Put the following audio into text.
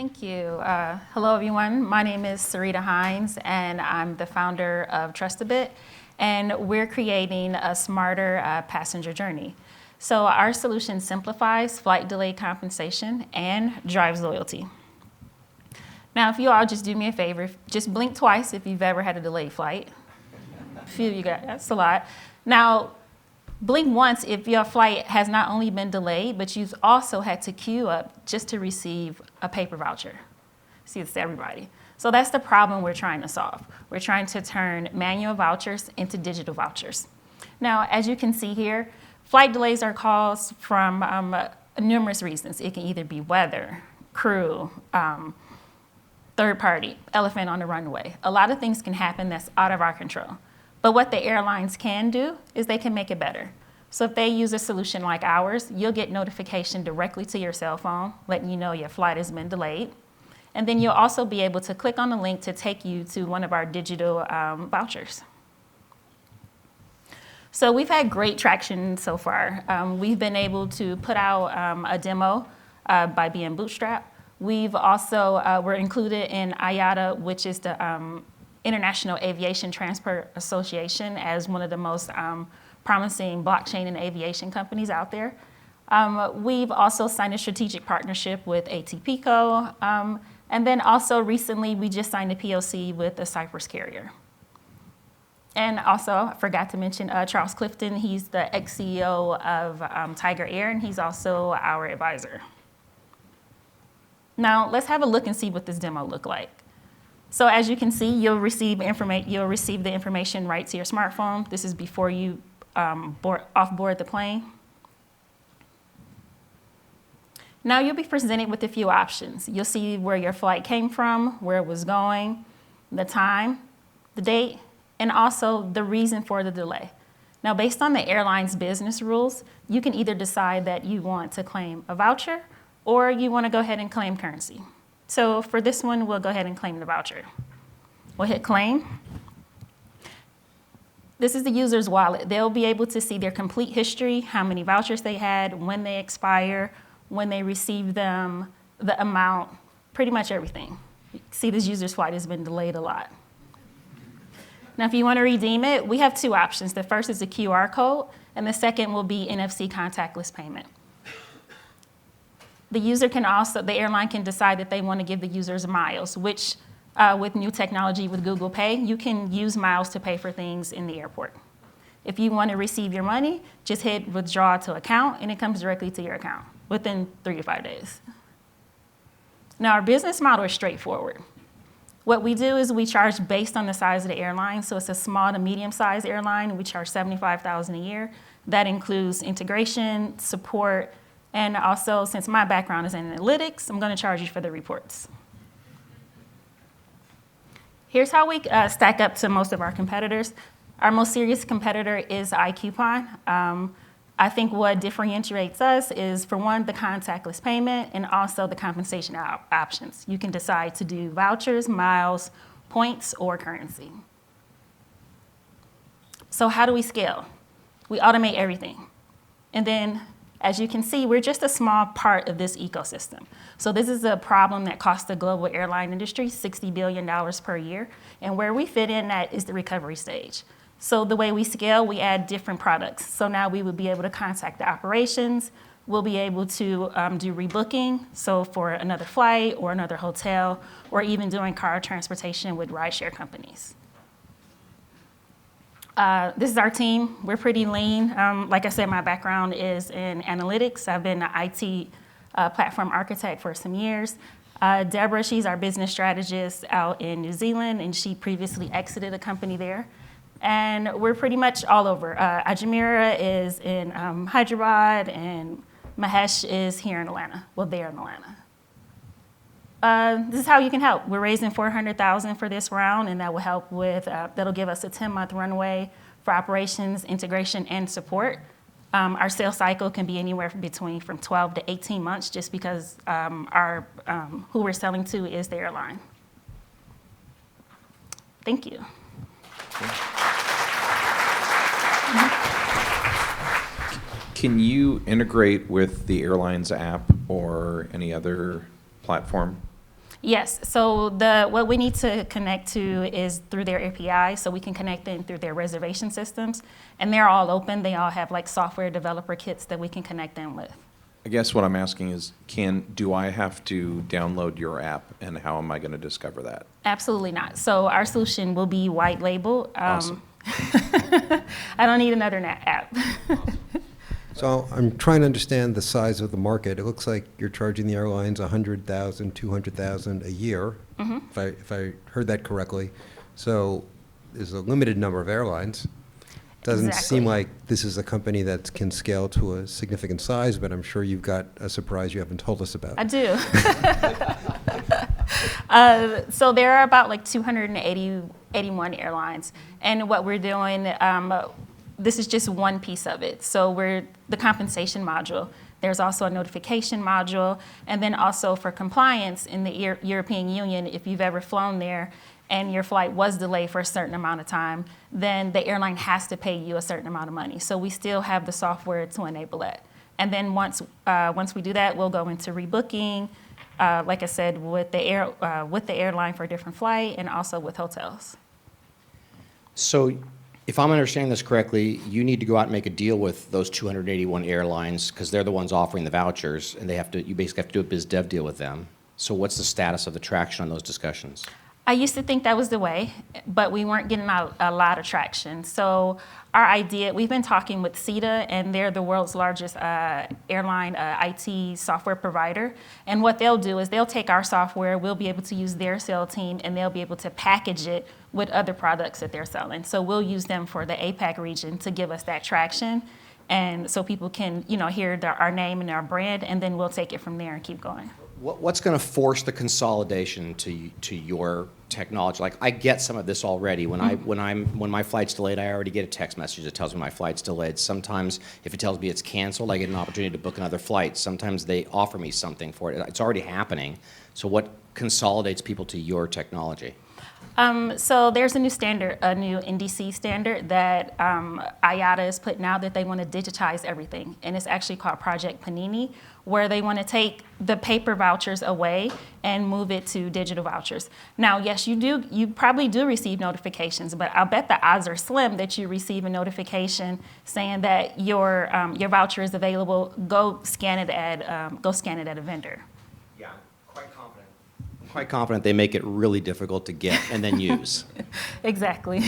Thank you. Hello, everyone. My name is Sarita Hines, and I'm the founder of TrustaBit, and we're creating a smarter passenger journey. So our solution simplifies flight delay compensation and drives loyalty. Now, if you all just do me a favor, just blink twice if you've ever had a delayed flight. A few of you got, that's a lot. Now, blink once if your flight has not only been delayed, but you've also had to queue up just to receive a paper voucher. See, it's everybody. So that's the problem we're trying to solve. We're trying to turn manual vouchers into digital vouchers. Now, as you can see here, flight delays are caused from numerous reasons. It can either be weather, crew, third party, elephant on the runway. A lot of things can happen that's out of our control. But what the airlines can do is they can make it better. So if they use a solution like ours, you'll get notification directly to your cell phone, letting you know your flight has been delayed. And then you'll also be able to click on the link to take you to one of our digital vouchers. So we've had great traction so far. We've been able to put out a demo by being bootstrapped. We've also, we're included in IATA, which is the International Aviation Transport Association, as one of the most promising blockchain and aviation companies out there. We've also signed a strategic partnership with ATPCO, and then also recently we just signed a POC with a Cyprus carrier. And also, I forgot to mention Charles Clifton. He's the ex-CEO of Tiger Air, and he's also our advisor. Now, let's have a look and see what this demo looked like. So as you can see, you'll receive the information right to your smartphone. This is before you off-board the plane. Now you'll be presented with a few options. You'll see where your flight came from, where it was going, the time, the date, and also the reason for the delay. Now, based on the airline's business rules, you can either decide that you want to claim a voucher or you want to go ahead and claim currency. So for this one, we'll go ahead and claim the voucher. We'll hit claim. This is the user's wallet. They'll be able to see their complete history, how many vouchers they had, when they expire, when they received them, the amount, pretty much everything. You see this user's flight has been delayed a lot. Now, if you want to redeem it, we have two options. The first is a QR code, and the second will be NFC contactless payment. The airline can decide that they want to give the users miles, which with new technology with Google Pay, you can use miles to pay for things in the airport. If you want to receive your money, just hit withdraw to account, and it comes directly to your account within 3 to 5 days. Now, our business model is straightforward. What we do is we charge based on the size of the airline. So it's a small to medium-sized airline. We charge $75,000 a year. That includes integration, support, and also, since my background is in analytics, I'm going to charge you for the reports. Here's how we stack up to most of our competitors. Our most serious competitor is iCoupon. I think what differentiates us is, for one, the contactless payment and also the compensation options. You can decide to do vouchers, miles, points, or currency. So how do we scale? We automate everything. And then, as you can see, we're just a small part of this ecosystem. So this is a problem that costs the global airline industry $60 billion per year. And where we fit in that is the recovery stage. So the way we scale, we add different products. So now we would be able to contact the operations. We'll be able to do rebooking, so for another flight or another hotel, or even doing car transportation with rideshare companies. This is our team. We're pretty lean. Like I said, my background is in analytics. I've been an IT platform architect for some years. Deborah, she's our business strategist out in New Zealand, and she previously exited a company there. And we're pretty much all over. Ajamira is in Hyderabad, and Mahesh is here in Atlanta. Well, they're in Atlanta. This is how you can help. We're raising $400,000 for this round, and that will help with, that'll give us a 10-month runway for operations, integration, and support. Our sales cycle can be anywhere between from 12 to 18 months, just because who we're selling to is the airline. Thank you. Can you integrate with the airline's app or any other platform? Yes, so what we need to connect to is through their API, so we can connect in through their reservation systems, and they're all open. They all have like software developer kits that we can connect in with. I guess what I'm asking is, do I have to download your app, and how am I going to discover that? Absolutely not. So our solution will be white label. Awesome. I don't need another app. So I'm trying to understand the size of the market. It looks like you're charging the airlines $100,000, $200,000 a year, if I heard that correctly. So there's a limited number of airlines. Doesn't Exactly. seem like this is a company that can scale to a significant size, but I'm sure you've got a surprise you haven't told us about. I do. So there are about like 281 airlines, and what we're doing, this is just one piece of it. So we're the compensation module. There's also a notification module, and then also for compliance in the European Union, if you've ever flown there and your flight was delayed for a certain amount of time, then the airline has to pay you a certain amount of money. So we still have the software to enable that. And then once we do that, we'll go into rebooking, like I said, with the airline for a different flight, and also with hotels. So if I'm understanding this correctly, you need to go out and make a deal with those 281 airlines because they're the ones offering the vouchers, and you basically have to do a biz dev deal with them. So what's the status of the traction on those discussions? I used to think that was the way, but we weren't getting a lot of traction. So our idea, we've been talking with CETA, and they're the world's largest airline IT software provider. And what they'll do is they'll take our software, we'll be able to use their sales team, and they'll be able to package it with other products that they're selling. So we'll use them for the APAC region to give us that traction. And so people can, hear our name and our brand, and then we'll take it from there and keep going. What's going to force the consolidation to your technology? Like, I get some of this already. When my flight's delayed, I already get a text message that tells me my flight's delayed. Sometimes, if it tells me it's canceled, I get an opportunity to book another flight. Sometimes they offer me something for it. It's already happening. So what consolidates people to your technology? So there's a new standard, a new NDC standard that IATA is putting out that they want to digitize everything. And it's actually called Project Panini, where they want to take the paper vouchers away and move it to digital vouchers. Now, yes, you probably do receive notifications, but I'll bet the odds are slim that you receive a notification saying that your voucher is available. Go scan it at a vendor. Yeah, quite confident they make it really difficult to get and then use. Exactly.